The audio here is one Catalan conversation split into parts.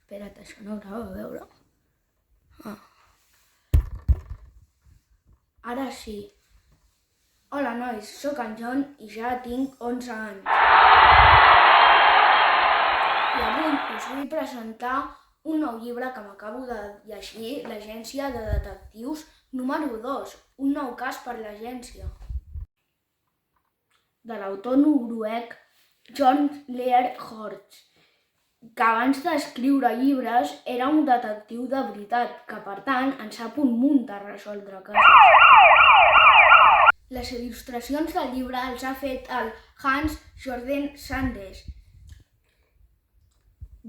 Espera't, això no grava, a veure. Ara sí. Hola nois, sóc en John i ja tinc 11 anys. I avui us vull presentar un nou llibre que m'acabo de llegir, l'Agència de Detectius número 2, un nou cas per l'agència. De l'autor noruec John Lear Horst, que abans d'escriure llibres era un detectiu de veritat, que per tant en sap un munt de resoldre casos. Les il·lustracions del llibre els ha fet el Hans Jorgen Sanders.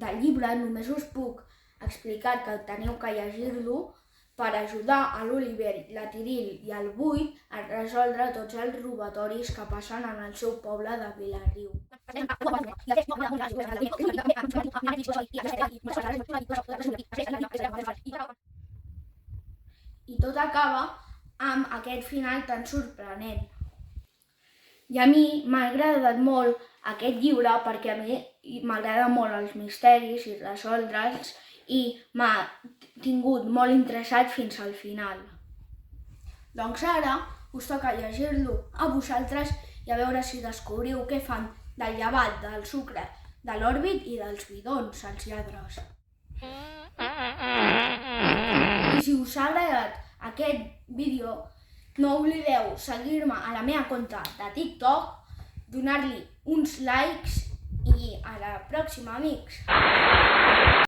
Del llibre només us puc explicar que teniu que llegir-lo per ajudar a l'Oliver, la Tiril i el Bull a resoldre tots els robatoris que passen en el seu poble de Vilarriu. I tot acaba amb aquest final tan sorprenent. I a mi m'ha agradat molt aquest llibre perquè a mi m'agraden molt els misteris i resoldre'ls i m'ha tingut molt interessat fins al final. Doncs ara us toca llegir-lo a vosaltres i a veure si descobriu què fan del llevat, del sucre, de l'òrbit i dels bidons, els lladres. I si us ha agradat aquest vídeo, no oblideu seguir-me a la meva compte de TikTok, donar-li uns likes i a la pròxima, amics!